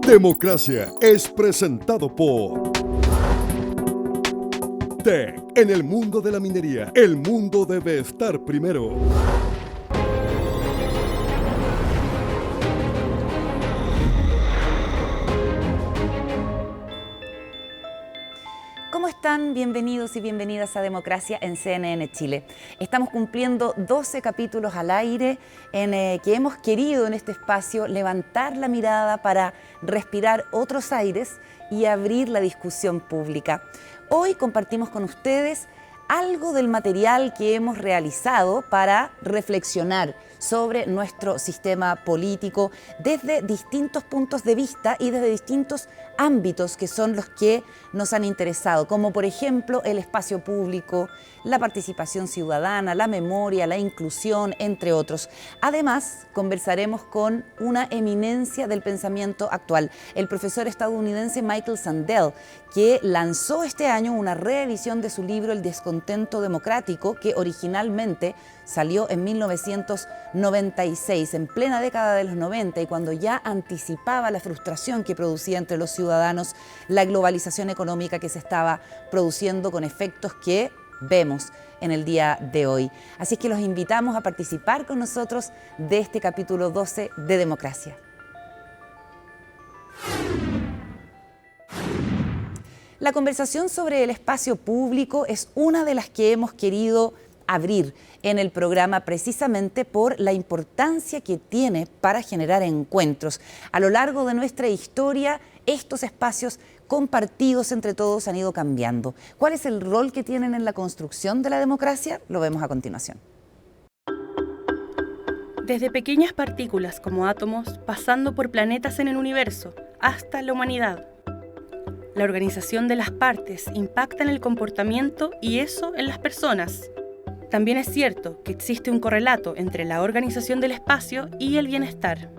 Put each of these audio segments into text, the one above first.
Democracia es presentado por TEC. En el mundo de la minería, el mundo debe estar primero. ¿Cómo están? Bienvenidos y bienvenidas a Democracia en CNN Chile. Estamos cumpliendo 12 capítulos al aire en que hemos querido en este espacio levantar la mirada para respirar otros aires y abrir la discusión pública. Hoy compartimos con ustedes algo del material que hemos realizado para reflexionar sobre nuestro sistema político desde distintos puntos de vista y desde distintos ámbitos que son los que nos han interesado, como por ejemplo el espacio público, la participación ciudadana, la memoria, la inclusión, entre otros. Además, conversaremos con una eminencia del pensamiento actual, el profesor estadounidense Michael Sandel, que lanzó este año una reedición de su libro El descontento democrático, que originalmente salió en 1996, en plena década de los 90, y cuando ya anticipaba la frustración que producía entre los ciudadanos la globalización económica que se estaba produciendo con efectos que vemos en el día de hoy. Así es que los invitamos a participar con nosotros de este capítulo 12 de Democracia. La conversación sobre el espacio público es una de las que hemos querido abrir en el programa precisamente por la importancia que tiene para generar encuentros. A lo largo de nuestra historia, estos espacios compartidos entre todos han ido cambiando. ¿Cuál es el rol que tienen en la construcción de la democracia? Lo vemos a continuación. Desde pequeñas partículas como átomos, pasando por planetas en el universo, hasta la humanidad. La organización de las partes impacta en el comportamiento y eso en las personas. También es cierto que existe un correlato entre la organización del espacio y el bienestar.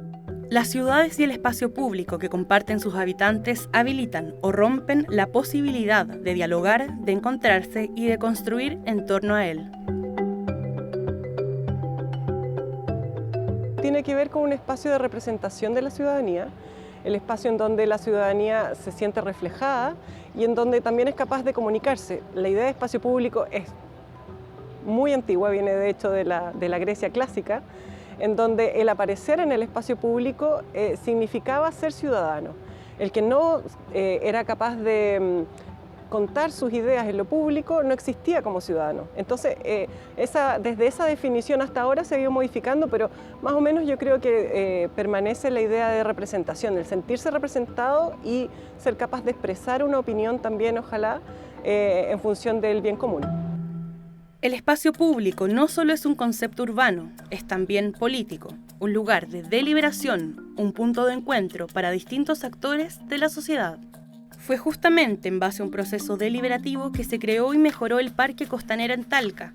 Las ciudades y el espacio público que comparten sus habitantes habilitan o rompen la posibilidad de dialogar, de encontrarse y de construir en torno a él. Tiene que ver con un espacio de representación de la ciudadanía, el espacio en donde la ciudadanía se siente reflejada y en donde también es capaz de comunicarse. La idea de espacio público es muy antigua, viene de hecho de la Grecia clásica, en donde el aparecer en el espacio público significaba ser ciudadano. El que no era capaz de contar sus ideas en lo público no existía como ciudadano. Entonces, desde esa definición hasta ahora se ha ido modificando, pero más o menos yo creo que permanece la idea de representación, el sentirse representado y ser capaz de expresar una opinión también, ojalá, en función del bien común. El espacio público no solo es un concepto urbano, es también político, un lugar de deliberación, un punto de encuentro para distintos actores de la sociedad. Fue justamente en base a un proceso deliberativo que se creó y mejoró el Parque Costanera en Talca.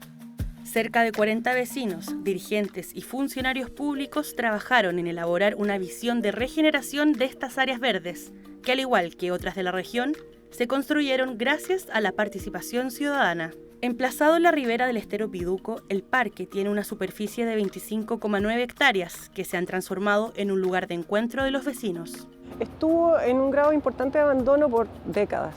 Cerca de 40 vecinos, dirigentes y funcionarios públicos trabajaron en elaborar una visión de regeneración de estas áreas verdes, que al igual que otras de la región, se construyeron gracias a la participación ciudadana. Emplazado en la ribera del estero Piduco, el parque tiene una superficie de 25,9 hectáreas que se han transformado en un lugar de encuentro de los vecinos. Estuvo en un grado importante de abandono por décadas.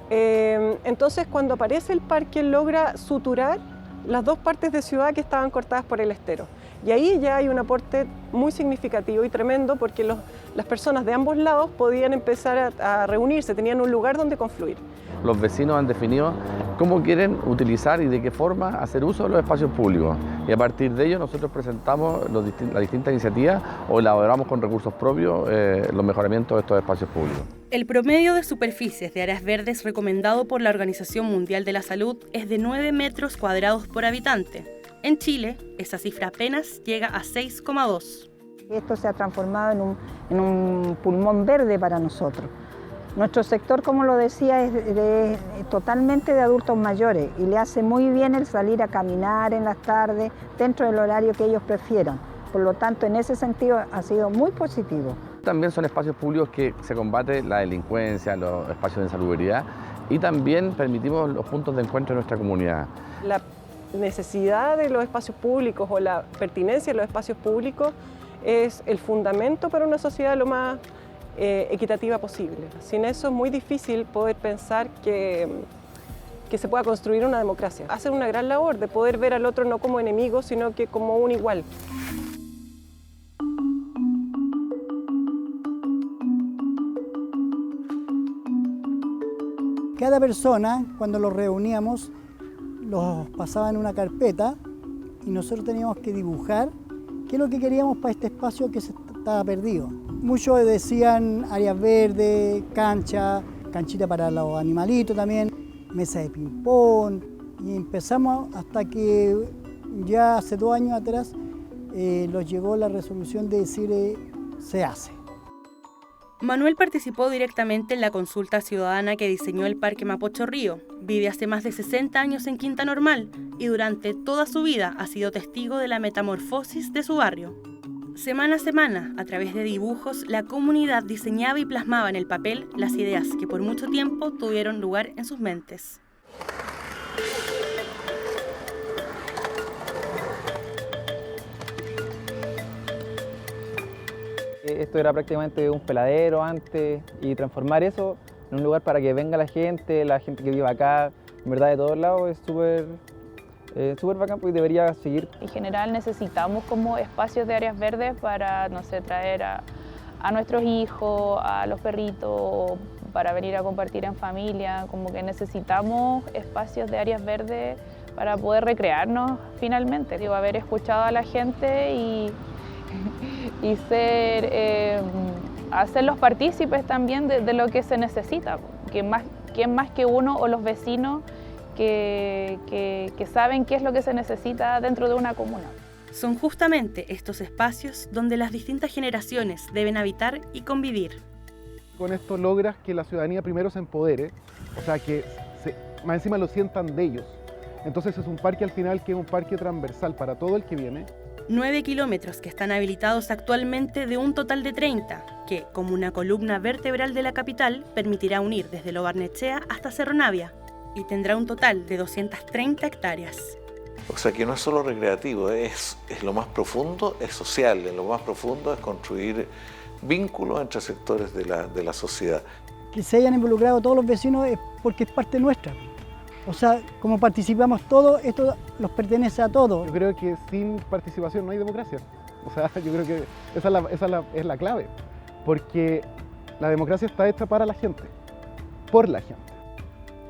Entonces, cuando aparece el parque, logra suturar las dos partes de ciudad que estaban cortadas por el estero. Y ahí ya hay un aporte muy significativo y tremendo porque las personas de ambos lados podían empezar a reunirse, tenían un lugar donde confluir. Los vecinos han definido cómo quieren utilizar y de qué forma hacer uso de los espacios públicos. Y a partir de ello nosotros presentamos las distintas iniciativas o elaboramos con recursos propios los mejoramientos de estos espacios públicos. El promedio de superficies de áreas verdes recomendado por la Organización Mundial de la Salud es de 9 metros cuadrados por habitante. En Chile, esa cifra apenas llega a 6,2. Esto se ha transformado en un pulmón verde para nosotros. Nuestro sector, como lo decía, es totalmente de adultos mayores y le hace muy bien el salir a caminar en las tardes dentro del horario que ellos prefieran. Por lo tanto, en ese sentido ha sido muy positivo. También son espacios públicos que se combate la delincuencia, los espacios de insalubridad y también permitimos los puntos de encuentro de nuestra comunidad. La necesidad de los espacios públicos o la pertinencia de los espacios públicos es el fundamento para una sociedad lo más equitativa posible. Sin eso es muy difícil poder pensar que se pueda construir una democracia. Hacen una gran labor de poder ver al otro no como enemigo, sino que como un igual. Cada persona, cuando los reuníamos, los pasaba en una carpeta y nosotros teníamos que dibujar qué es lo que queríamos para este espacio que se estaba perdido. Muchos decían áreas verdes, canchita para los animalitos también, mesa de ping-pong, y empezamos hasta que ya hace 2 años atrás nos llegó la resolución de decir se hace. Manuel participó directamente en la consulta ciudadana que diseñó el Parque Mapocho Río. Vive hace más de 60 años en Quinta Normal y durante toda su vida ha sido testigo de la metamorfosis de su barrio. Semana a semana, a través de dibujos, la comunidad diseñaba y plasmaba en el papel las ideas que por mucho tiempo tuvieron lugar en sus mentes. Esto era prácticamente un peladero antes, y transformar eso en un lugar para que venga la gente que vive acá, en verdad de todos lados, es súper bacán y debería seguir. En general necesitamos como espacios de áreas verdes para, no sé, traer a nuestros hijos, a los perritos, para venir a compartir en familia, como que necesitamos espacios de áreas verdes para poder recrearnos finalmente. Digo, haber escuchado a la gente y hacerlos partícipes también de lo que se necesita, que más que uno o los vecinos que saben qué es lo que se necesita dentro de una comuna. Son justamente estos espacios donde las distintas generaciones deben habitar y convivir. Con esto logras que la ciudadanía primero se empodere, o sea, que más encima lo sientan de ellos. Entonces es un parque al final que es un parque transversal para todo el que viene. 9 kilómetros que están habilitados actualmente de un total de 30, que, como una columna vertebral de la capital, permitirá unir desde Lo Barnechea hasta Cerro Navia y tendrá un total de 230 hectáreas. O sea que no es solo recreativo, es lo más profundo, es social, en lo más profundo es construir vínculos entre sectores de la sociedad. Que se hayan involucrado todos los vecinos es porque es parte nuestra. O sea, como participamos todos, esto nos pertenece a todos. Yo creo que sin participación no hay democracia. O sea, yo creo que esa es la clave. Porque la democracia está hecha para la gente, por la gente.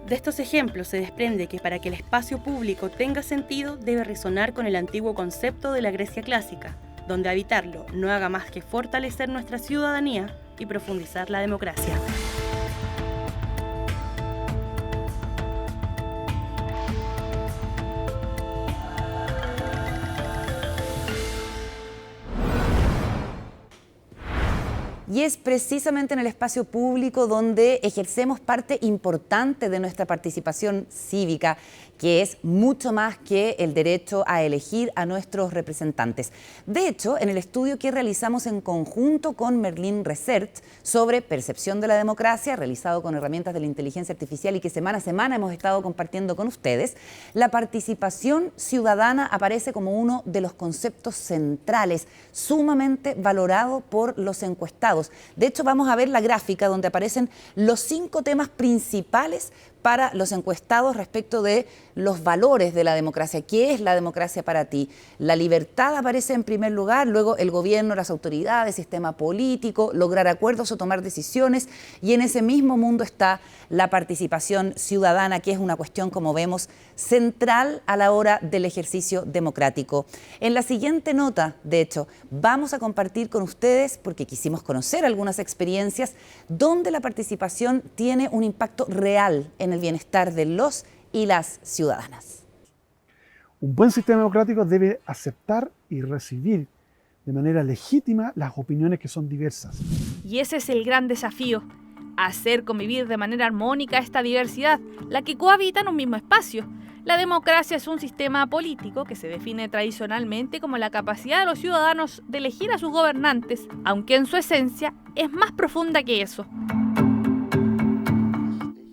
De estos ejemplos se desprende que para que el espacio público tenga sentido debe resonar con el antiguo concepto de la Grecia clásica, donde habitarlo no haga más que fortalecer nuestra ciudadanía y profundizar la democracia. Y es precisamente en el espacio público donde ejercemos parte importante de nuestra participación cívica, que es mucho más que el derecho a elegir a nuestros representantes. De hecho, en el estudio que realizamos en conjunto con Merlin Research sobre percepción de la democracia, realizado con herramientas de la inteligencia artificial y que semana a semana hemos estado compartiendo con ustedes, la participación ciudadana aparece como uno de los conceptos centrales, sumamente valorado por los encuestados. De hecho, vamos a ver la gráfica donde aparecen los 5 temas principales para los encuestados respecto de los valores de la democracia. ¿Qué es la democracia para ti? La libertad aparece en primer lugar, luego el gobierno, las autoridades, sistema político, lograr acuerdos o tomar decisiones, y en ese mismo mundo está la participación ciudadana, que es una cuestión, como vemos, central a la hora del ejercicio democrático. En la siguiente nota, de hecho, vamos a compartir con ustedes, porque quisimos conocer algunas experiencias, donde la participación tiene un impacto real en el bienestar de los y las ciudadanas. Un buen sistema democrático debe aceptar y recibir de manera legítima las opiniones que son diversas. Y ese es el gran desafío, hacer convivir de manera armónica esta diversidad, la que cohabita en un mismo espacio. La democracia es un sistema político que se define tradicionalmente como la capacidad de los ciudadanos de elegir a sus gobernantes, aunque en su esencia es más profunda que eso.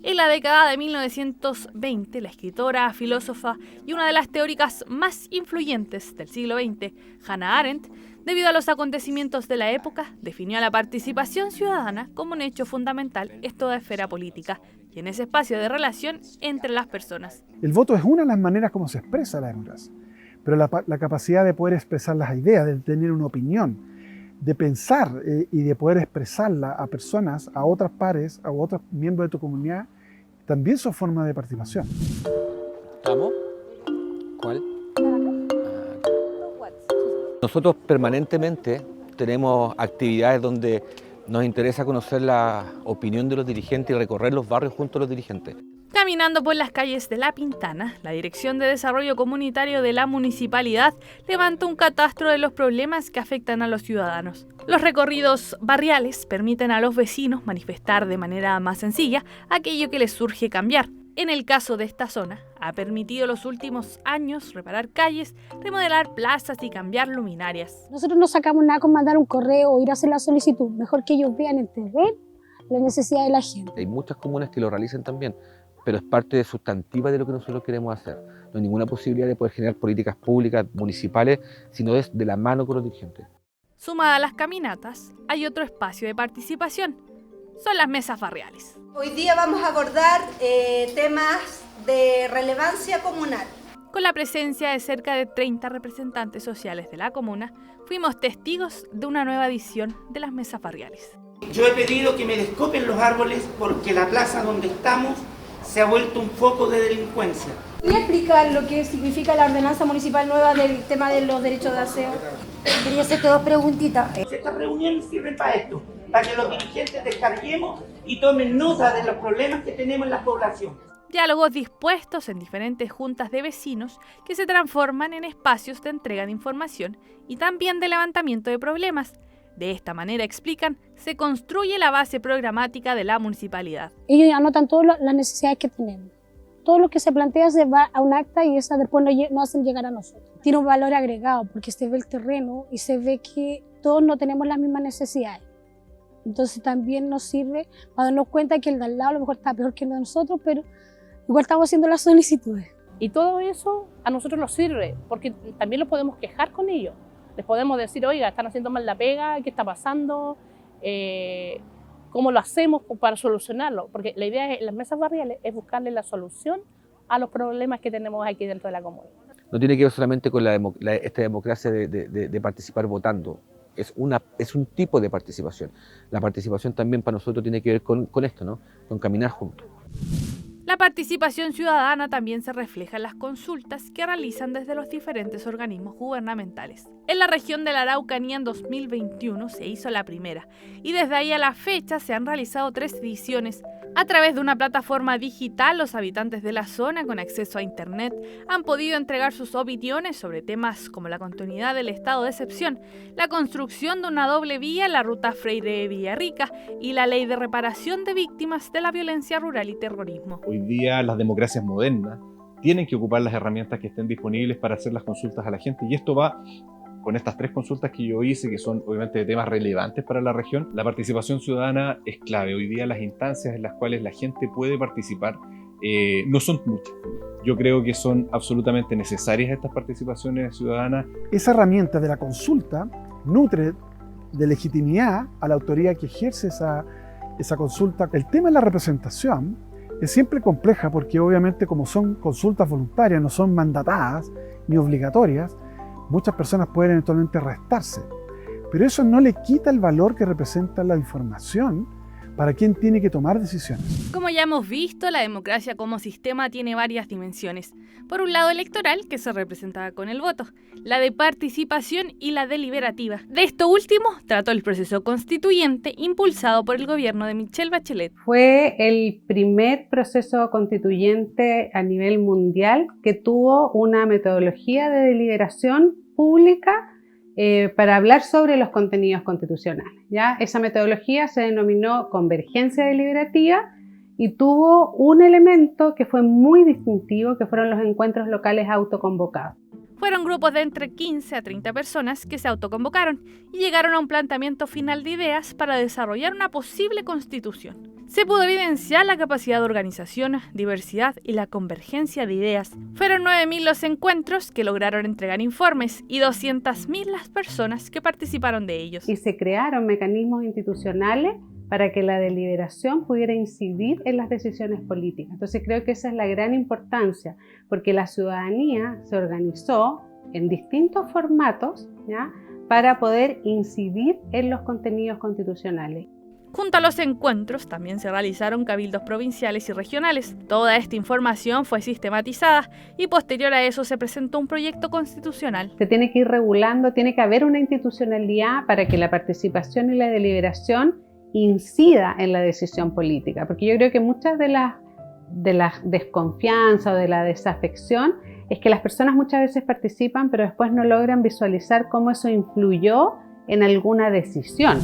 En la década de 1920, la escritora, filósofa y una de las teóricas más influyentes del siglo XX, Hannah Arendt, Debido a los acontecimientos de la época, definió a la participación ciudadana como un hecho fundamental en toda esfera política y en ese espacio de relación entre las personas. El voto es una de las maneras como se expresa la democracia, pero la capacidad de poder expresar las ideas, de tener una opinión, de pensar y de poder expresarla a personas, a otras pares, a otros miembros de tu comunidad, también son formas de participación. ¿Estamos? ¿Cuál? Nosotros permanentemente tenemos actividades donde nos interesa conocer la opinión de los dirigentes y recorrer los barrios junto a los dirigentes. Caminando por las calles de La Pintana, la Dirección de Desarrollo Comunitario de la Municipalidad levanta un catastro de los problemas que afectan a los ciudadanos. Los recorridos barriales permiten a los vecinos manifestar de manera más sencilla aquello que les surge cambiar. En el caso de esta zona, ha permitido los últimos años reparar calles, remodelar plazas y cambiar luminarias. Nosotros no sacamos nada con mandar un correo o ir a hacer la solicitud, mejor que ellos vean en terreno la necesidad de la gente. Hay muchas comunas que lo realizan también, pero es parte sustantiva de lo que nosotros queremos hacer. No hay ninguna posibilidad de poder generar políticas públicas municipales, sino es de la mano con los dirigentes. Sumada a las caminatas, hay otro espacio de participación. Son las mesas barriales. Hoy día vamos a abordar temas de relevancia comunal. Con la presencia de cerca de 30 representantes sociales de la comuna, fuimos testigos de una nueva edición de las mesas barriales. Yo he pedido que me descopen los árboles porque la plaza donde estamos se ha vuelto un foco de delincuencia. ¿Voy a explicar lo que significa la ordenanza municipal nueva del tema de los derechos de aseo? Quería hacerte dos preguntitas. Estas reuniones sirven para esto, para que los dirigentes descarguemos y tomen nota de los problemas que tenemos en la población. Diálogos dispuestos en diferentes juntas de vecinos que se transforman en espacios de entrega de información y también de levantamiento de problemas. De esta manera, explican, se construye la base programática de la municipalidad. Ellos anotan todas las necesidades que tenemos. Todo lo que se plantea se va a un acta y esa después nos hacen llegar a nosotros. Tiene un valor agregado porque se ve el terreno y se ve que todos no tenemos las mismas necesidades. Entonces también nos sirve para darnos cuenta que el de al lado a lo mejor está peor que nosotros, pero igual estamos haciendo las solicitudes. Y todo eso a nosotros nos sirve porque también lo podemos quejar con ellos. Les podemos decir, oiga, están haciendo mal la pega, ¿qué está pasando? ¿Cómo lo hacemos para solucionarlo? Porque la idea en las mesas barriales es buscarle la solución a los problemas que tenemos aquí dentro de la comuna. No tiene que ver solamente con esta democracia de participar votando, es un tipo de participación. La participación también para nosotros tiene que ver con esto, ¿no? Con caminar juntos. La participación ciudadana también se refleja en las consultas que realizan desde los diferentes organismos gubernamentales. En la región de la Araucanía en 2021 se hizo la primera y desde ahí a la fecha se han realizado 3 ediciones. A través de una plataforma digital, los habitantes de la zona con acceso a internet han podido entregar sus opiniones sobre temas como la continuidad del estado de excepción, la construcción de una doble vía en la ruta Freire-Villarrica y la ley de reparación de víctimas de la violencia rural y terrorismo. Hoy día las democracias modernas tienen que ocupar las herramientas que estén disponibles para hacer las consultas a la gente y esto va con estas 3 consultas que yo hice, que son obviamente de temas relevantes para la región. La participación ciudadana es clave. Hoy día las instancias en las cuales la gente puede participar no son muchas. Yo creo que son absolutamente necesarias estas participaciones ciudadanas. Esa herramienta de la consulta nutre de legitimidad a la autoridad que ejerce esa consulta. El tema de la representación es siempre compleja porque obviamente como son consultas voluntarias, no son mandatadas ni obligatorias, muchas personas pueden eventualmente restarse, pero eso no le quita el valor que representa la información para quien tiene que tomar decisiones. Como ya hemos visto, la democracia como sistema tiene varias dimensiones. Por un lado electoral, que se representa con el voto, la de participación y la deliberativa. De esto último trató el proceso constituyente impulsado por el gobierno de Michelle Bachelet. Fue el primer proceso constituyente a nivel mundial que tuvo una metodología de deliberación pública para hablar sobre los contenidos constitucionales, ¿ya? Esa metodología se denominó convergencia deliberativa y tuvo un elemento que fue muy distintivo, que fueron los encuentros locales autoconvocados. Fueron grupos de entre 15 a 30 personas que se autoconvocaron y llegaron a un planteamiento final de ideas para desarrollar una posible constitución. Se pudo evidenciar la capacidad de organización, diversidad y la convergencia de ideas. Fueron 9.000 los encuentros que lograron entregar informes y 200.000 las personas que participaron de ellos. Y se crearon mecanismos institucionales para que la deliberación pudiera incidir en las decisiones políticas. Entonces creo que esa es la gran importancia, porque la ciudadanía se organizó en distintos formatos, ¿ya?, para poder incidir en los contenidos constitucionales. Junto a los encuentros también se realizaron cabildos provinciales y regionales. Toda esta información fue sistematizada y posterior a eso se presentó un proyecto constitucional. Se tiene que ir regulando, tiene que haber una institucionalidad para que la participación y la deliberación incida en la decisión política, porque yo creo que muchas de la desconfianza o de la desafección es que las personas muchas veces participan pero después no logran visualizar cómo eso influyó en alguna decisión.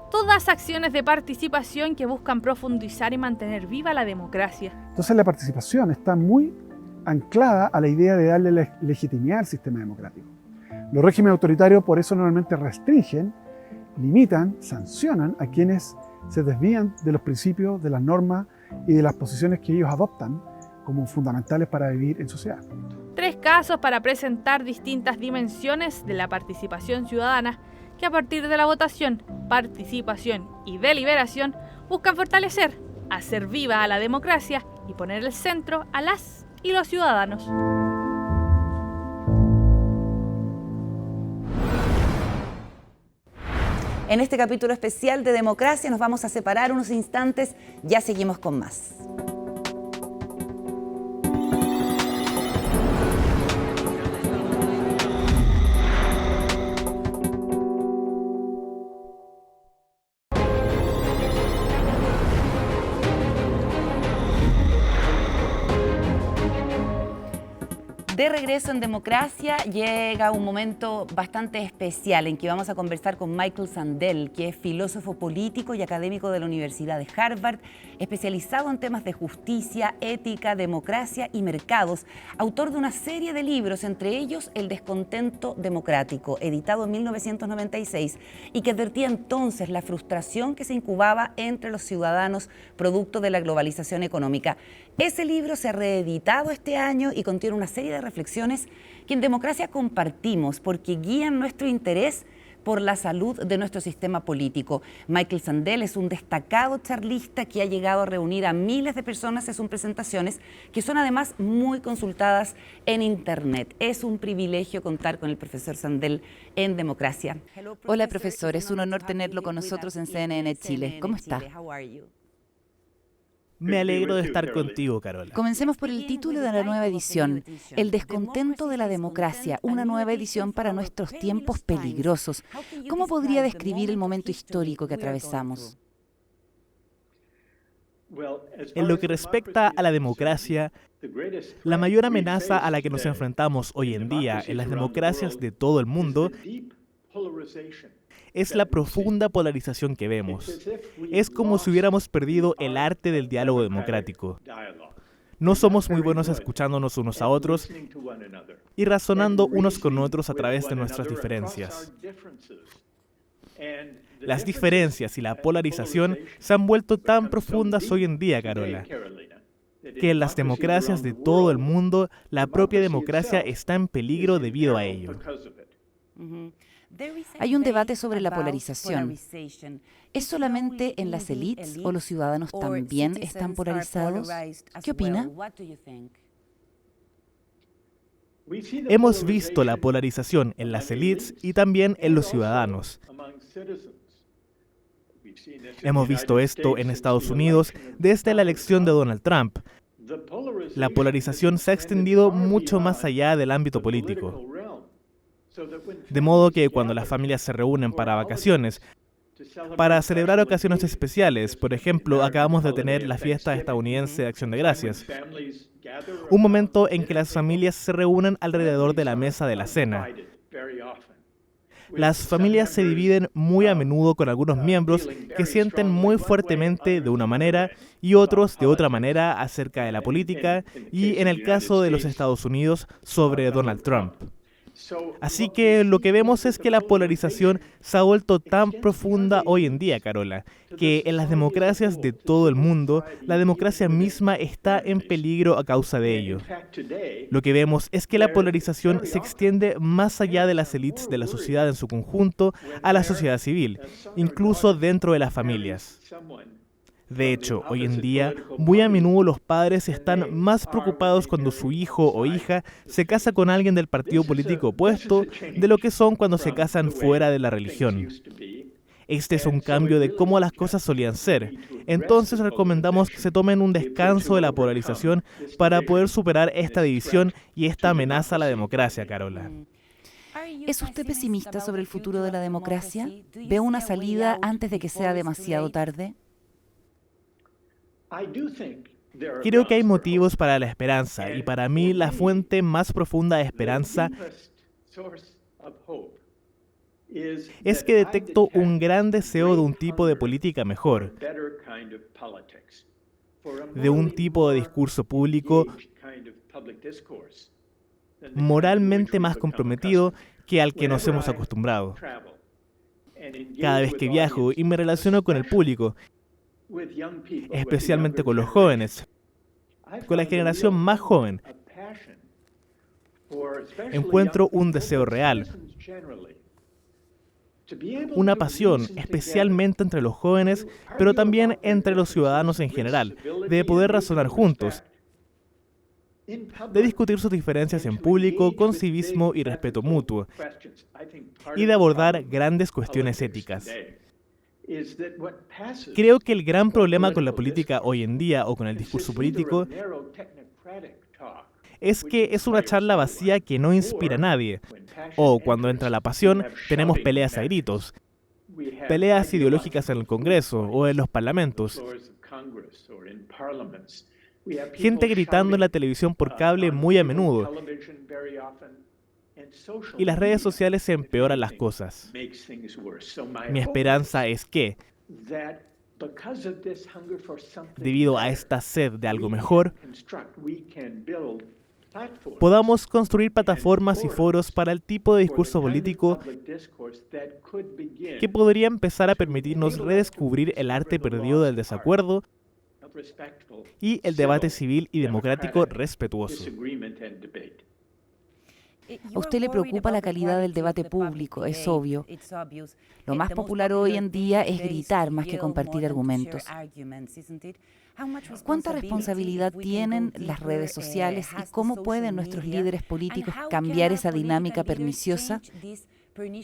Todas acciones de participación que buscan profundizar y mantener viva la democracia. Entonces la participación está muy anclada a la idea de darle legitimidad al sistema democrático. Los regímenes autoritarios por eso normalmente restringen, limitan, sancionan a quienes se desvían de los principios, de las normas y de las posiciones que ellos adoptan como fundamentales para vivir en sociedad. 3 casos para presentar distintas dimensiones de la participación ciudadana que a partir de la votación, participación y deliberación buscan fortalecer, hacer viva a la democracia y poner el centro a las y los ciudadanos. En este capítulo especial de Democracia nos vamos a separar unos instantes, ya seguimos con más. De regreso en Democracia llega un momento bastante especial en que vamos a conversar con Michael Sandel, que es filósofo político y académico de la Universidad de Harvard, especializado en temas de justicia, ética, democracia y mercados, autor de una serie de libros, entre ellos El descontento democrático, editado en 1996, y que advertía entonces la frustración que se incubaba entre los ciudadanos producto de la globalización económica. Ese libro se ha reeditado este año y contiene una serie de reflexiones que en Democracia compartimos porque guían nuestro interés por la salud de nuestro sistema político. Michael Sandel es un destacado charlista que ha llegado a reunir a miles de personas en sus presentaciones, que son además muy consultadas en Internet. Es un privilegio contar con el profesor Sandel en Democracia. Hola, profesor, es un honor tenerlo con nosotros en CNN Chile. ¿Cómo está? Me alegro de estar contigo, Carola. Comencemos por el título de la nueva edición, El descontento de la democracia, una nueva edición para nuestros tiempos peligrosos. ¿Cómo podría describir el momento histórico que atravesamos? En lo que respecta a la democracia, la mayor amenaza a la que nos enfrentamos hoy en día en las democracias de todo el mundo es la profunda polarización que vemos. Es como si hubiéramos perdido el arte del diálogo democrático. No somos muy buenos escuchándonos unos a otros y razonando unos con otros a través de nuestras diferencias. Las diferencias y la polarización se han vuelto tan profundas hoy en día, Carola, que en las democracias de todo el mundo, la propia democracia está en peligro debido a ello. Hay un debate sobre la polarización. ¿Es solamente en las élites o los ciudadanos también están polarizados? ¿Qué opina? Hemos visto la polarización en las élites y también en los ciudadanos. Hemos visto esto en Estados Unidos desde la elección de Donald Trump. La polarización se ha extendido mucho más allá del ámbito político. De modo que cuando las familias se reúnen para vacaciones, para celebrar ocasiones especiales, por ejemplo, acabamos de tener la fiesta estadounidense de Acción de Gracias, un momento en que las familias se reúnen alrededor de la mesa de la cena. Las familias se dividen muy a menudo con algunos miembros que sienten muy fuertemente de una manera y otros de otra manera acerca de la política y, en el caso de los Estados Unidos, sobre Donald Trump. Así que lo que vemos es que la polarización se ha vuelto tan profunda hoy en día, Carola, que en las democracias de todo el mundo, la democracia misma está en peligro a causa de ello. Lo que vemos es que la polarización se extiende más allá de las élites de la sociedad en su conjunto a la sociedad civil, incluso dentro de las familias. De hecho, hoy en día, muy a menudo los padres están más preocupados cuando su hijo o hija se casa con alguien del partido político opuesto de lo que son cuando se casan fuera de la religión. Este es un cambio de cómo las cosas solían ser. Entonces recomendamos que se tomen un descanso de la polarización para poder superar esta división y esta amenaza a la democracia, Carola. ¿Es usted pesimista sobre el futuro de la democracia? ¿Ve una salida antes de que sea demasiado tarde? Creo que hay motivos para la esperanza, y para mí la fuente más profunda de esperanza es que detecto un gran deseo de un tipo de política mejor, de un tipo de discurso público moralmente más comprometido que al que nos hemos acostumbrado. Cada vez que viajo y me relaciono con el público, especialmente con los jóvenes, con la generación más joven, encuentro un deseo real, una pasión, especialmente entre los jóvenes, pero también entre los ciudadanos en general, de poder razonar juntos, de discutir sus diferencias en público con civismo y respeto mutuo, y de abordar grandes cuestiones éticas. Creo que el gran problema con la política hoy en día, o con el discurso político, es que es una charla vacía que no inspira a nadie. O cuando entra la pasión, tenemos peleas a gritos, peleas ideológicas en el Congreso o en los parlamentos, gente gritando en la televisión por cable muy a menudo. Y las redes sociales empeoran las cosas. Mi esperanza es que, debido a esta sed de algo mejor, podamos construir plataformas y foros para el tipo de discurso político que podría empezar a permitirnos redescubrir el arte perdido del desacuerdo y el debate civil y democrático respetuoso. A usted le preocupa la calidad del debate público, es obvio. Lo más popular hoy en día es gritar más que compartir argumentos. ¿Cuánta responsabilidad tienen las redes sociales y cómo pueden nuestros líderes políticos cambiar esa dinámica perniciosa?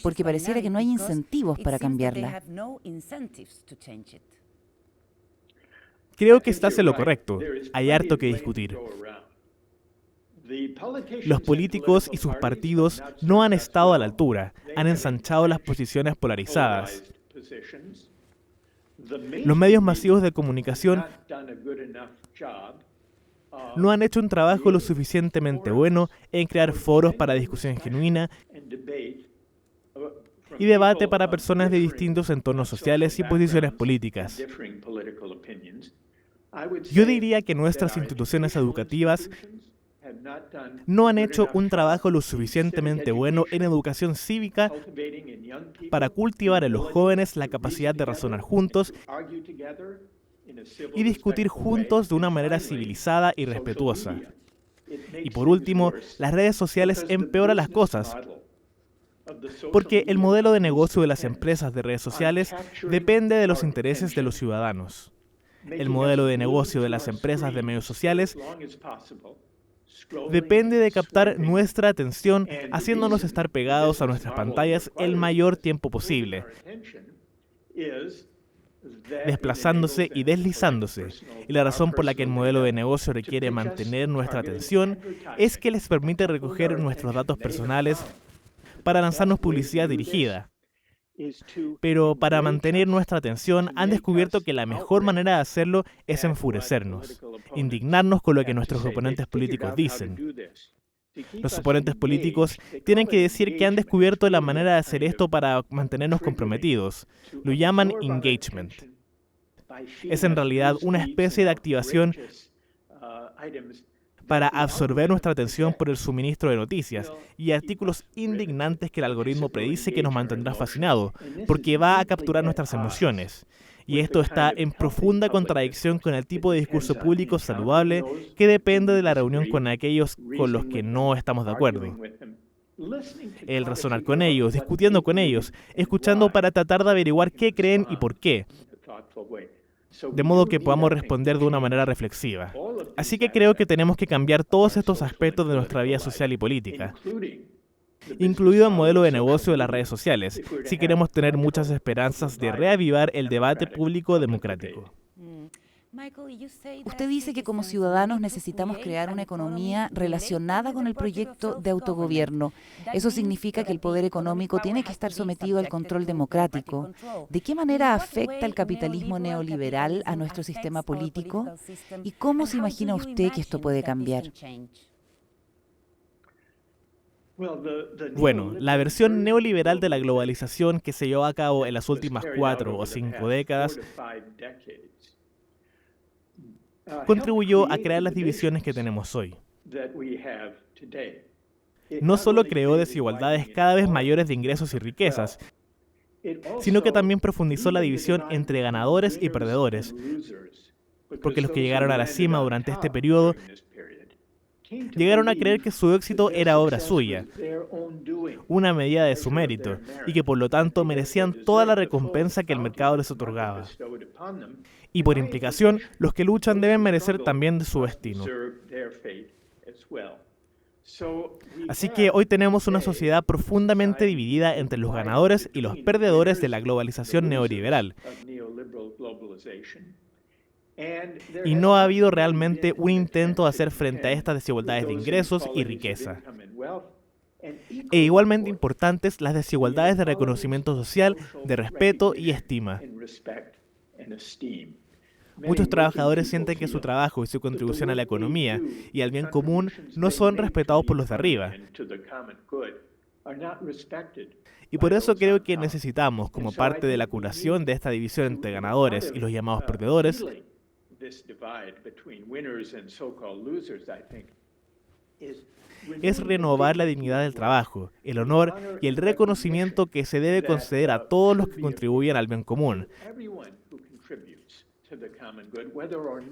Porque pareciera que no hay incentivos para cambiarla. Creo que estás en lo correcto. Hay harto que discutir. Los políticos y sus partidos no han estado a la altura, han ensanchado las posiciones polarizadas. Los medios masivos de comunicación no han hecho un trabajo lo suficientemente bueno en crear foros para discusión genuina y debate para personas de distintos entornos sociales y posiciones políticas. Yo diría que nuestras instituciones educativas no han hecho un trabajo lo suficientemente bueno en educación cívica para cultivar en los jóvenes la capacidad de razonar juntos y discutir juntos de una manera civilizada y respetuosa. Y por último, las redes sociales empeoran las cosas, porque el modelo de negocio de las empresas de redes sociales depende de los intereses de los ciudadanos. El modelo de negocio de las empresas de medios sociales depende de captar nuestra atención, haciéndonos estar pegados a nuestras pantallas el mayor tiempo posible, desplazándose y deslizándose. Y la razón por la que el modelo de negocio requiere mantener nuestra atención es que les permite recoger nuestros datos personales para lanzarnos publicidad dirigida. Pero para mantener nuestra atención han descubierto que la mejor manera de hacerlo es enfurecernos, indignarnos con lo que nuestros oponentes políticos dicen. Los oponentes políticos tienen que decir que han descubierto la manera de hacer esto para mantenernos comprometidos. Lo llaman engagement. Es en realidad una especie de activación para absorber nuestra atención por el suministro de noticias y artículos indignantes que el algoritmo predice que nos mantendrá fascinados, porque va a capturar nuestras emociones. Y esto está en profunda contradicción con el tipo de discurso público saludable que depende de la reunión con aquellos con los que no estamos de acuerdo. El razonar con ellos, discutiendo con ellos, escuchando para tratar de averiguar qué creen y por qué, de modo que podamos responder de una manera reflexiva. Así que creo que tenemos que cambiar todos estos aspectos de nuestra vida social y política, incluido el modelo de negocio de las redes sociales, si queremos tener muchas esperanzas de reavivar el debate público democrático. Usted dice que como ciudadanos necesitamos crear una economía relacionada con el proyecto de autogobierno. Eso significa que el poder económico tiene que estar sometido al control democrático. ¿De qué manera afecta el capitalismo neoliberal a nuestro sistema político? ¿Y cómo se imagina usted que esto puede cambiar? Bueno, la versión neoliberal de la globalización que se llevó a cabo en las últimas 4 o 5 décadas contribuyó a crear las divisiones que tenemos hoy. No solo creó desigualdades cada vez mayores de ingresos y riquezas, sino que también profundizó la división entre ganadores y perdedores, porque los que llegaron a la cima durante este periodo llegaron a creer que su éxito era obra suya, una medida de su mérito, y que por lo tanto merecían toda la recompensa que el mercado les otorgaba. Y por implicación, los que luchan deben merecer también de su destino. Así que hoy tenemos una sociedad profundamente dividida entre los ganadores y los perdedores de la globalización neoliberal. Y no ha habido realmente un intento de hacer frente a estas desigualdades de ingresos y riqueza. E igualmente importantes las desigualdades de reconocimiento social, de respeto y estima. Muchos trabajadores sienten que su trabajo y su contribución a la economía y al bien común no son respetados por los de arriba. Y por eso creo que necesitamos, como parte de la curación de esta división entre ganadores y los llamados perdedores, es renovar la dignidad del trabajo, el honor y el reconocimiento que se debe conceder a todos los que contribuyen al bien común,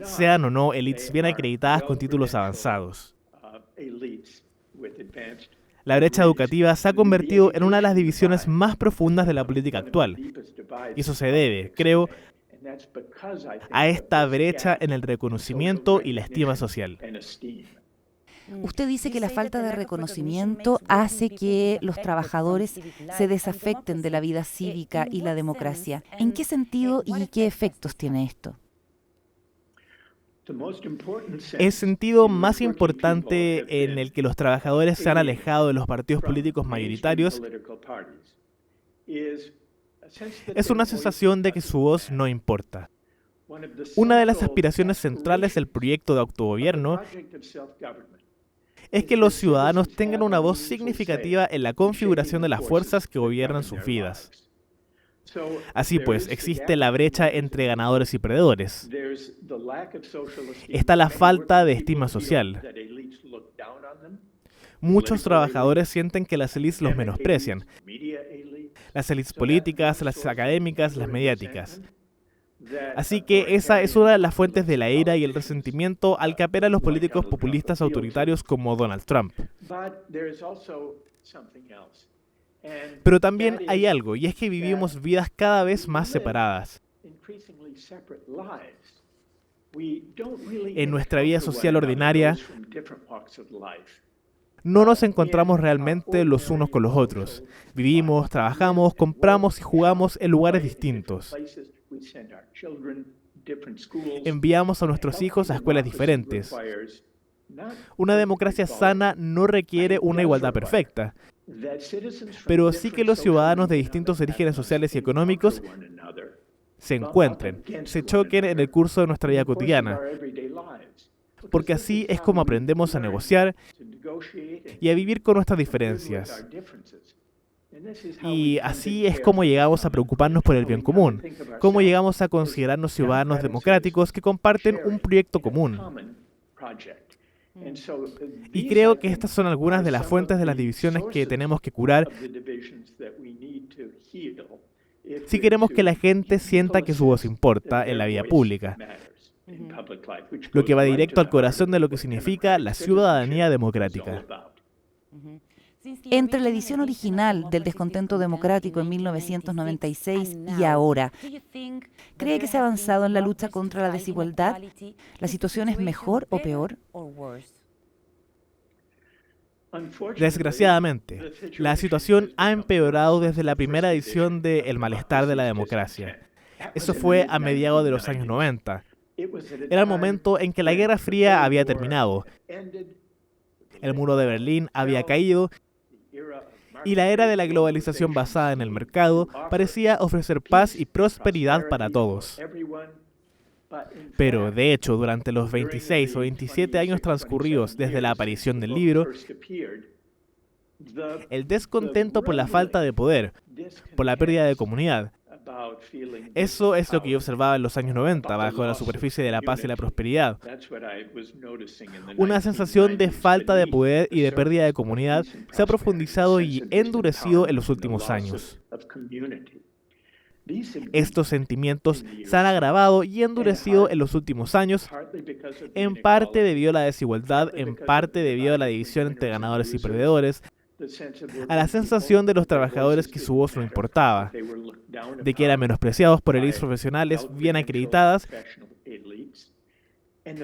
sean o no élites bien acreditadas con títulos avanzados. La brecha educativa se ha convertido en una de las divisiones más profundas de la política actual. Y eso se debe, creo, a esta brecha en el reconocimiento y la estima social. Usted dice que la falta de reconocimiento hace que los trabajadores se desafecten de la vida cívica y la democracia. ¿En qué sentido y qué efectos tiene esto? El sentido más importante en el que los trabajadores se han alejado de los partidos políticos mayoritarios es una sensación de que su voz no importa. Una de las aspiraciones centrales del proyecto de autogobierno es que los ciudadanos tengan una voz significativa en la configuración de las fuerzas que gobiernan sus vidas. Así pues, existe la brecha entre ganadores y perdedores. Está la falta de estima social. Muchos trabajadores sienten que las élites los menosprecian. Las élites políticas, las académicas, las mediáticas. Así que esa es una de las fuentes de la ira y el resentimiento al que apelan los políticos populistas autoritarios como Donald Trump. Pero también hay algo, y es que vivimos vidas cada vez más separadas. En nuestra vida social ordinaria, no nos encontramos realmente los unos con los otros. Vivimos, trabajamos, compramos y jugamos en lugares distintos. Enviamos a nuestros hijos a escuelas diferentes. Una democracia sana no requiere una igualdad perfecta, pero sí que los ciudadanos de distintos orígenes sociales y económicos se encuentren, se choquen en el curso de nuestra vida cotidiana, porque así es como aprendemos a negociar y a vivir con nuestras diferencias. Y así es como llegamos a preocuparnos por el bien común, cómo llegamos a considerarnos ciudadanos democráticos que comparten un proyecto común. Y creo que estas son algunas de las fuentes de las divisiones que tenemos que curar si queremos que la gente sienta que su voz importa en la vida pública, lo que va directo al corazón de lo que significa la ciudadanía democrática. Entre la edición original del Descontento Democrático en 1996 y ahora, ¿cree que se ha avanzado en la lucha contra la desigualdad? ¿La situación es mejor o peor? Desgraciadamente, la situación ha empeorado desde la primera edición de El malestar de la democracia. Eso fue a mediados de los años 90. Era el momento en que la Guerra Fría había terminado, el muro de Berlín había caído y la era de la globalización basada en el mercado parecía ofrecer paz y prosperidad para todos. Pero, de hecho, durante los 26 o 27 años transcurridos desde la aparición del libro, el descontento por la falta de poder, por la pérdida de comunidad, eso es lo que yo observaba en los años 90, bajo la superficie de la paz y la prosperidad. Una sensación de falta de poder y de pérdida de comunidad se ha profundizado y endurecido en los últimos años. Estos sentimientos se han agravado y endurecido en los últimos años, en parte debido a la desigualdad, en parte debido a la división entre ganadores y perdedores, a la sensación de los trabajadores que su voz no importaba, de que eran menospreciados por élites profesionales bien acreditadas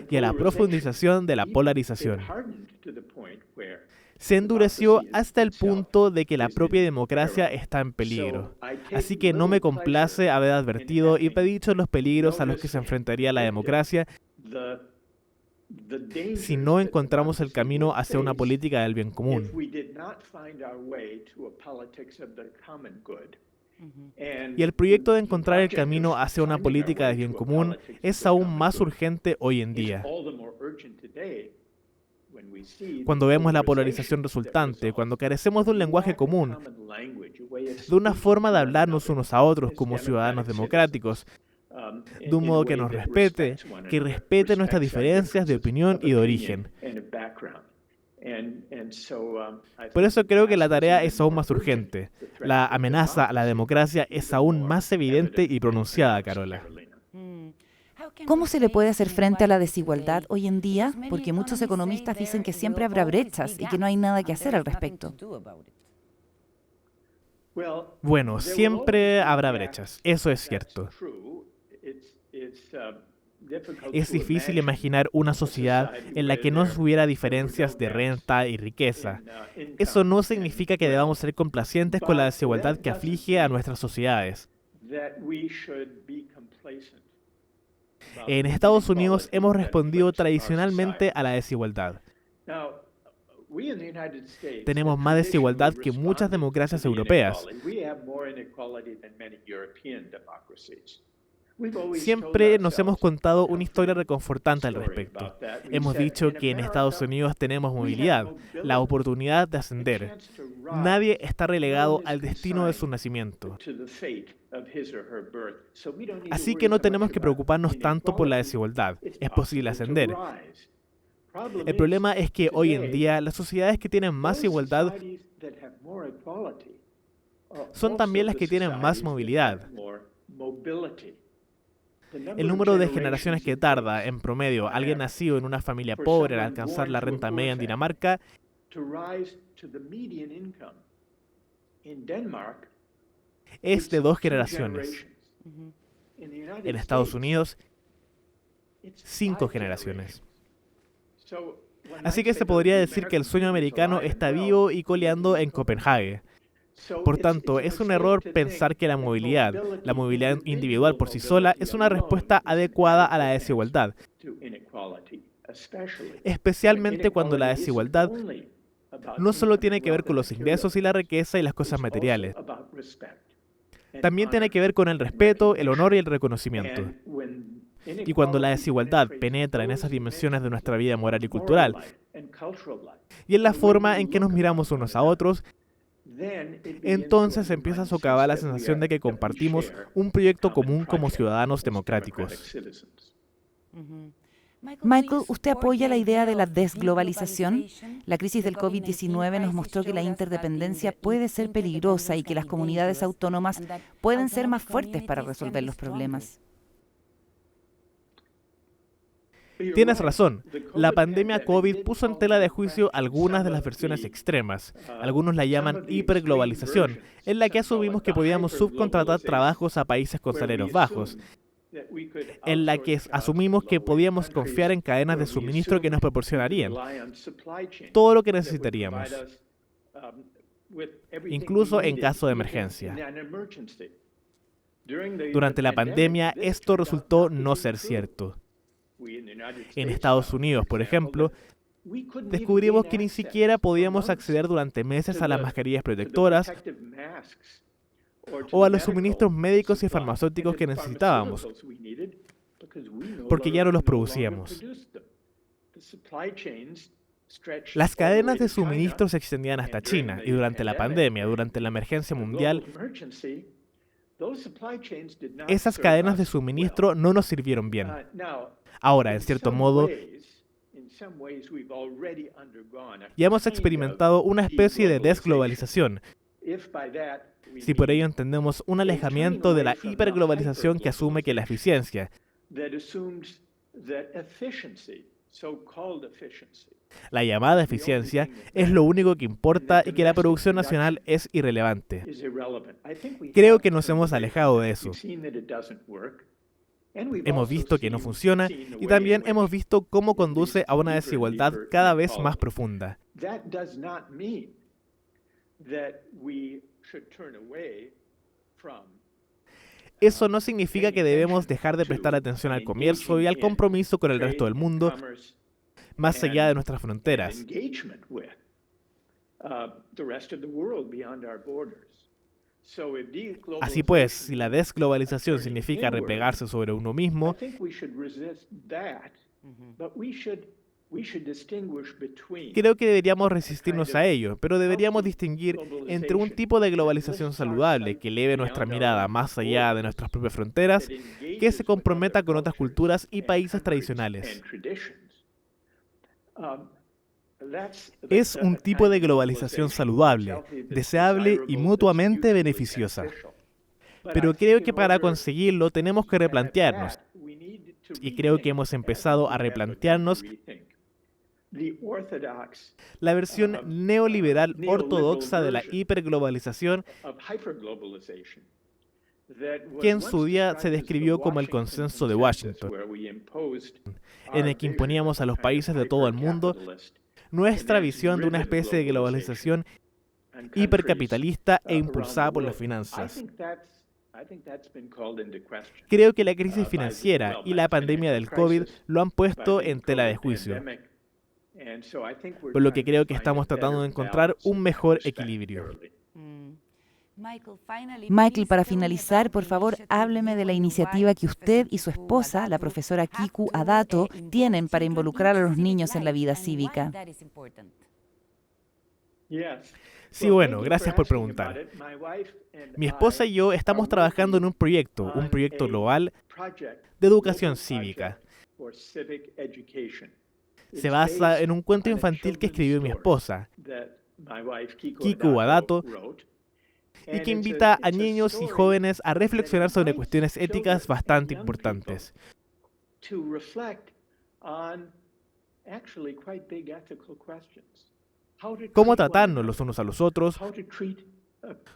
y a la profundización de la polarización. Se endureció hasta el punto de que la propia democracia está en peligro. Así que no me complace haber advertido y predicho los peligros a los que se enfrentaría la democracia si no encontramos el camino hacia una política del bien común. Y el proyecto de encontrar el camino hacia una política del bien común es aún más urgente hoy en día. Cuando vemos la polarización resultante, cuando carecemos de un lenguaje común, de una forma de hablarnos unos a otros como ciudadanos democráticos, de un modo que nos respete, que respete nuestras diferencias de opinión y de origen. Por eso creo que la tarea es aún más urgente. La amenaza a la democracia es aún más evidente y pronunciada, Carola. ¿Cómo se le puede hacer frente a la desigualdad hoy en día? Porque muchos economistas dicen que siempre habrá brechas y que no hay nada que hacer al respecto. Bueno, siempre habrá brechas, eso es cierto. Es difícil imaginar una sociedad en la que no hubiera diferencias de renta y riqueza. Eso no significa que debamos ser complacientes con la desigualdad que aflige a nuestras sociedades. En Estados Unidos hemos respondido tradicionalmente a la desigualdad. Tenemos más desigualdad que muchas democracias europeas. Siempre nos hemos contado una historia reconfortante al respecto. Hemos dicho que en Estados Unidos tenemos movilidad, la oportunidad de ascender. Nadie está relegado al destino de su nacimiento. Así que no tenemos que preocuparnos tanto por la desigualdad. Es posible ascender. El problema es que hoy en día las sociedades que tienen más igualdad son también las que tienen más movilidad. El número de generaciones que tarda, en promedio, alguien nacido en una familia pobre en alcanzar la renta media en Dinamarca es de 2 generaciones. En Estados Unidos, 5 generaciones. Así que se podría decir que el sueño americano está vivo y coleando en Copenhague. Por tanto, es un error pensar que la movilidad individual por sí sola, es una respuesta adecuada a la desigualdad, especialmente cuando la desigualdad no solo tiene que ver con los ingresos y la riqueza y las cosas materiales. También tiene que ver con el respeto, el honor y el reconocimiento. Y cuando la desigualdad penetra en esas dimensiones de nuestra vida moral y cultural, y en la forma en que nos miramos unos a otros, entonces empieza a socavar la sensación de que compartimos un proyecto común como ciudadanos democráticos. Michael, ¿usted apoya la idea de la desglobalización? La crisis del COVID-19 nos mostró que la interdependencia puede ser peligrosa y que las comunidades autónomas pueden ser más fuertes para resolver los problemas. Tienes razón, la pandemia COVID puso en tela de juicio algunas de las versiones extremas. Algunos la llaman hiperglobalización, en la que asumimos que podíamos subcontratar trabajos a países con salarios bajos, en la que asumimos que podíamos confiar en cadenas de suministro que nos proporcionarían todo lo que necesitaríamos, incluso en caso de emergencia. Durante la pandemia, esto resultó no ser cierto. En Estados Unidos, por ejemplo, descubrimos que ni siquiera podíamos acceder durante meses a las mascarillas protectoras o a los suministros médicos y farmacéuticos que necesitábamos, porque ya no los producíamos. Las cadenas de suministro se extendían hasta China, y durante la pandemia, durante la emergencia mundial, esas cadenas de suministro no nos sirvieron bien. Ahora, en cierto modo, ya hemos experimentado una especie de desglobalización, si por ello entendemos un alejamiento de la hiperglobalización que asume que la eficiencia, la llamada eficiencia, es lo único que importa y que la producción nacional es irrelevante. Creo que nos hemos alejado de eso. Hemos visto que no funciona y también hemos visto cómo conduce a una desigualdad cada vez más profunda. Eso no significa que debemos dejar de prestar atención al comercio y al compromiso con el resto del mundo, más allá de nuestras fronteras. Así pues, si la desglobalización significa replegarse sobre uno mismo, creo que deberíamos resistirnos a ello, pero deberíamos distinguir entre un tipo de globalización saludable que eleve nuestra mirada más allá de nuestras propias fronteras, que se comprometa con otras culturas y países tradicionales. Es un tipo de globalización saludable, deseable y mutuamente beneficiosa. Pero creo que para conseguirlo tenemos que replantearnos, y creo que hemos empezado a replantearnos la versión neoliberal ortodoxa de la hiperglobalización, que en su día se describió como el consenso de Washington, en el que imponíamos a los países de todo el mundo nuestra visión de una especie de globalización hipercapitalista e impulsada por las finanzas. Creo que la crisis financiera y la pandemia del COVID lo han puesto en tela de juicio, por lo que creo que estamos tratando de encontrar un mejor equilibrio. Michael, para finalizar, por favor, hábleme de la iniciativa que usted y su esposa, la profesora Kiku Adato, tienen para involucrar a los niños en la vida cívica. Sí, bueno, gracias por preguntar. Mi esposa y yo estamos trabajando en un proyecto global de educación cívica. Se basa en un cuento infantil que escribió mi esposa, Kiku Adato, y que invita a niños y jóvenes a reflexionar sobre cuestiones éticas bastante importantes. ¿Cómo tratarnos los unos a los otros?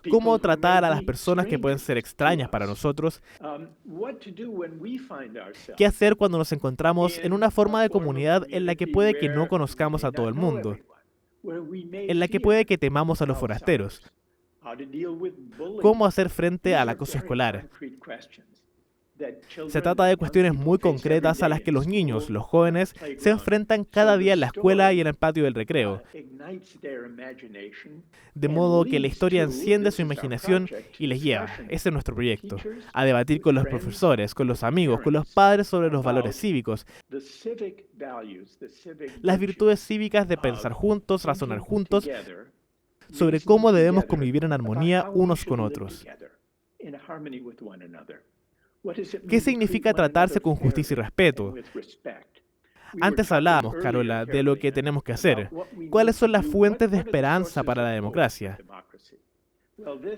¿Cómo tratar a las personas que pueden ser extrañas para nosotros? ¿Qué hacer cuando nos encontramos en una forma de comunidad en la que puede que no conozcamos a todo el mundo? En la que puede que temamos a los forasteros. ¿Cómo hacer frente al acoso escolar? Se trata de cuestiones muy concretas a las que los niños, los jóvenes, se enfrentan cada día en la escuela y en el patio del recreo. De modo que la historia enciende su imaginación y les lleva, ese es nuestro proyecto, a debatir con los profesores, con los amigos, con los padres sobre los valores cívicos, las virtudes cívicas de pensar juntos, razonar juntos, sobre cómo debemos convivir en armonía unos con otros. ¿Qué significa tratarse con justicia y respeto? Antes hablábamos, Carola, de lo que tenemos que hacer. ¿Cuáles son las fuentes de esperanza para la democracia?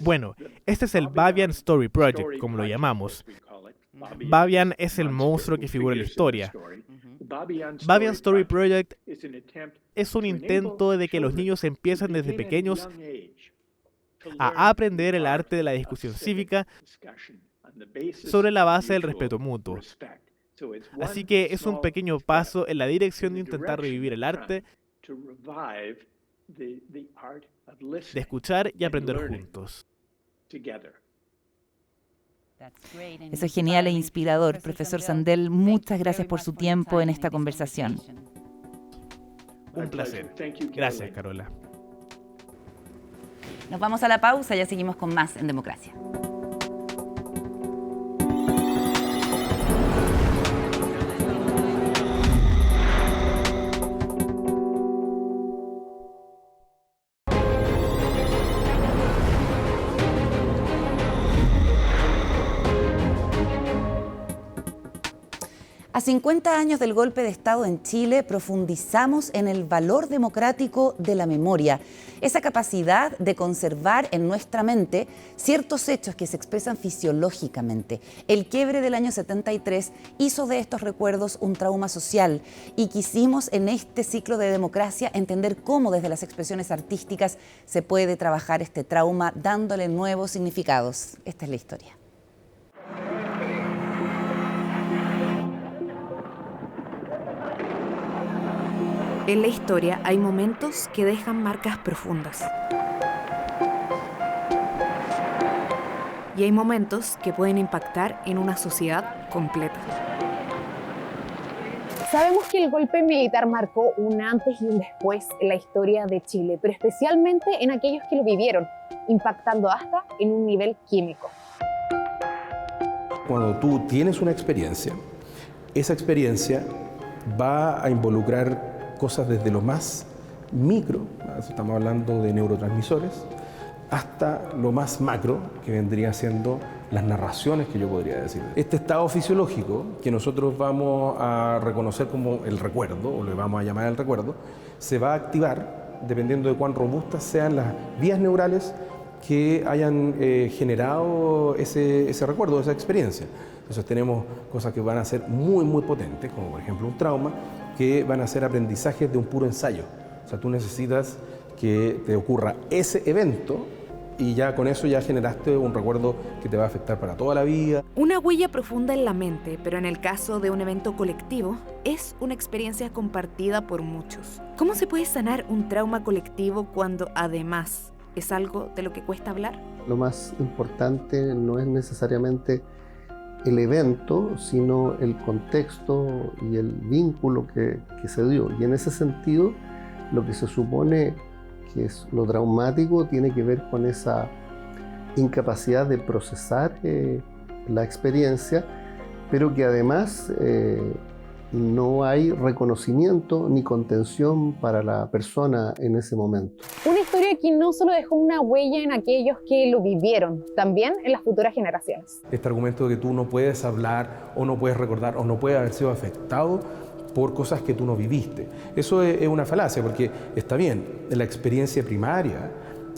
Bueno, este es el Babian Story Project, como lo llamamos. Babian es el monstruo que figura en la historia. Babian Story Project es un intento de que los niños empiecen desde pequeños a aprender el arte de la discusión cívica sobre la base del respeto mutuo. Así que es un pequeño paso en la dirección de intentar revivir el arte de escuchar y aprender juntos. Eso es genial e inspirador. Profesor Sandel, muchas gracias por su tiempo en esta conversación. Un placer. Gracias, Carola. Nos vamos a la pausa, ya seguimos con más en Democracia. A 50 años del golpe de Estado en Chile, profundizamos en el valor democrático de la memoria, esa capacidad de conservar en nuestra mente ciertos hechos que se expresan fisiológicamente. El quiebre del año 73 hizo de estos recuerdos un trauma social y quisimos en este ciclo de Democracia entender cómo desde las expresiones artísticas se puede trabajar este trauma dándole nuevos significados. Esta es la historia. En la historia hay momentos que dejan marcas profundas. Y hay momentos que pueden impactar en una sociedad completa. Sabemos que el golpe militar marcó un antes y un después en la historia de Chile, pero especialmente en aquellos que lo vivieron, impactando hasta en un nivel químico. Cuando tú tienes una experiencia, esa experiencia va a involucrar cosas desde lo más micro, estamos hablando de neurotransmisores, hasta lo más macro, que vendría siendo las narraciones que yo podría decir. Este estado fisiológico, que nosotros vamos a reconocer como el recuerdo, o le vamos a llamar el recuerdo, se va a activar dependiendo de cuán robustas sean las vías neurales que hayan generado ese recuerdo, esa experiencia. Entonces tenemos cosas que van a ser muy, muy potentes, como por ejemplo un trauma, que van a ser aprendizajes de un puro ensayo. O sea, tú necesitas que te ocurra ese evento y ya con eso ya generaste un recuerdo que te va a afectar para toda la vida. Una huella profunda en la mente, pero en el caso de un evento colectivo, es una experiencia compartida por muchos. ¿Cómo se puede sanar un trauma colectivo cuando además es algo de lo que cuesta hablar? Lo más importante no es necesariamente el evento, sino el contexto y el vínculo que se dio. Y en ese sentido, lo que se supone que es lo traumático tiene que ver con esa incapacidad de procesar la experiencia, pero que además no hay reconocimiento ni contención para la persona en ese momento. Una historia que no solo dejó una huella en aquellos que lo vivieron, también en las futuras generaciones. Este argumento de que tú no puedes hablar o no puedes recordar o no puedes haber sido afectado por cosas que tú no viviste. Eso es una falacia, porque está bien, la experiencia primaria,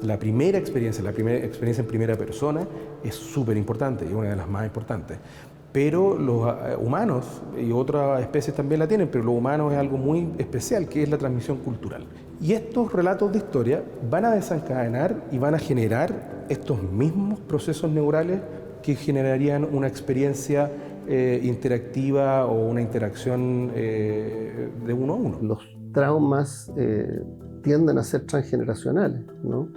la primera experiencia en primera persona es súper importante y una de las más importantes. Pero los humanos y otras especies también la tienen, pero los humanos es algo muy especial, que es la transmisión cultural. Y estos relatos de historia van a desencadenar y van a generar estos mismos procesos neurales que generarían una experiencia interactiva o una interacción de uno a uno. Los traumas tienden a ser transgeneracionales, ¿no?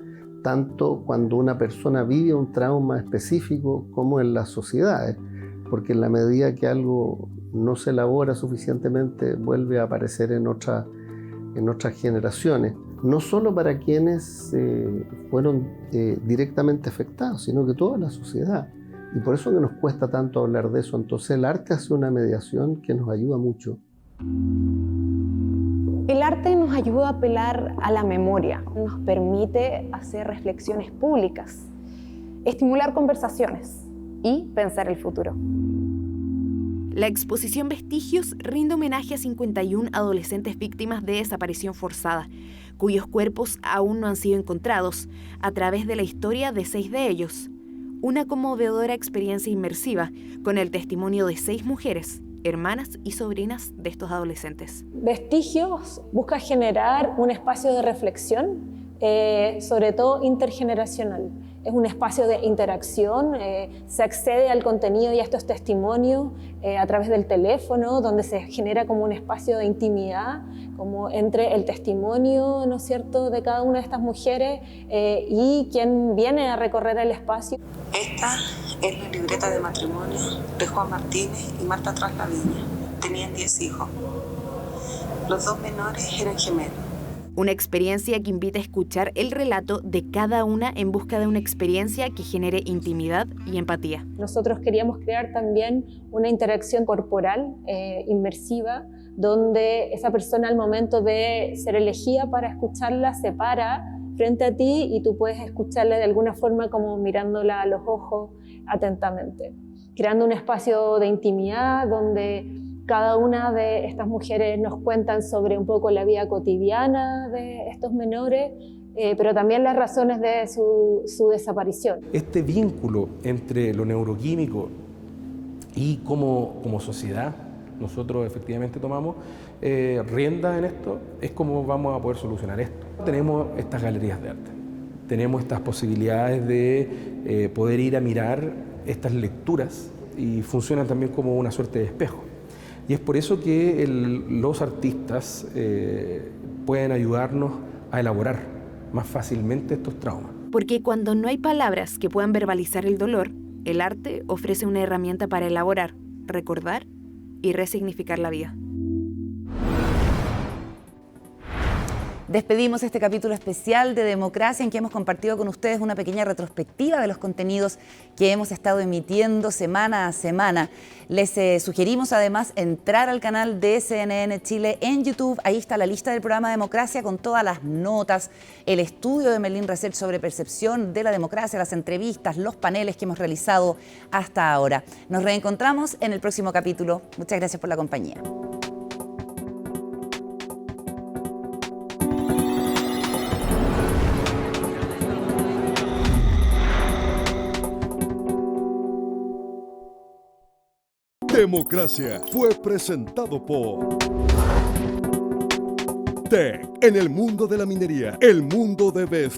Tanto cuando una persona vive un trauma específico como en las sociedades, porque en la medida que algo no se elabora suficientemente vuelve a aparecer en otras generaciones, no solo para quienes fueron directamente afectados, sino que toda la sociedad. Y por eso que nos cuesta tanto hablar de eso. Entonces el arte hace una mediación que nos ayuda mucho. El arte nos ayuda a apelar a la memoria, nos permite hacer reflexiones públicas, estimular conversaciones y pensar el futuro. La exposición Vestigios rinde homenaje a 51 adolescentes víctimas de desaparición forzada, cuyos cuerpos aún no han sido encontrados, a través de la historia de 6 de ellos. Una conmovedora experiencia inmersiva con el testimonio de 6 mujeres, hermanas y sobrinas de estos adolescentes. Vestigios busca generar un espacio de reflexión, sobre todo intergeneracional. Es un espacio de interacción, se accede al contenido y a estos testimonios a través del teléfono, donde se genera como un espacio de intimidad, como entre el testimonio, ¿no es cierto?, de cada una de estas mujeres y quien viene a recorrer el espacio. Esta es la libreta de matrimonio de Juan Martínez y Marta Traslaviña. Tenían 10 hijos. Los 2 menores eran gemelos. Una experiencia que invita a escuchar el relato de cada una en busca de una experiencia que genere intimidad y empatía. Nosotros queríamos crear también una interacción corporal inmersiva, donde esa persona al momento de ser elegida para escucharla se para frente a ti y tú puedes escucharla de alguna forma como mirándola a los ojos atentamente, creando un espacio de intimidad donde cada una de estas mujeres nos cuentan sobre un poco la vida cotidiana de estos menores, pero también las razones de su desaparición. Este vínculo entre lo neuroquímico y como sociedad nosotros efectivamente tomamos rienda en esto, es como vamos a poder solucionar esto. Tenemos estas galerías de arte, tenemos estas posibilidades de poder ir a mirar estas lecturas y funcionan también como una suerte de espejo. Y es por eso que los artistas pueden ayudarnos a elaborar más fácilmente estos traumas. Porque cuando no hay palabras que puedan verbalizar el dolor, el arte ofrece una herramienta para elaborar, recordar y resignificar la vida. Despedimos este capítulo especial de Democracia en que hemos compartido con ustedes una pequeña retrospectiva de los contenidos que hemos estado emitiendo semana a semana. Les sugerimos además entrar al canal de CNN Chile en YouTube. Ahí está la lista del programa Democracia con todas las notas, el estudio de Melin Research sobre percepción de la democracia, las entrevistas, los paneles que hemos realizado hasta ahora. Nos reencontramos en el próximo capítulo. Muchas gracias por la compañía. Democracia fue presentado por TEC. En el mundo de la minería, el mundo debe estar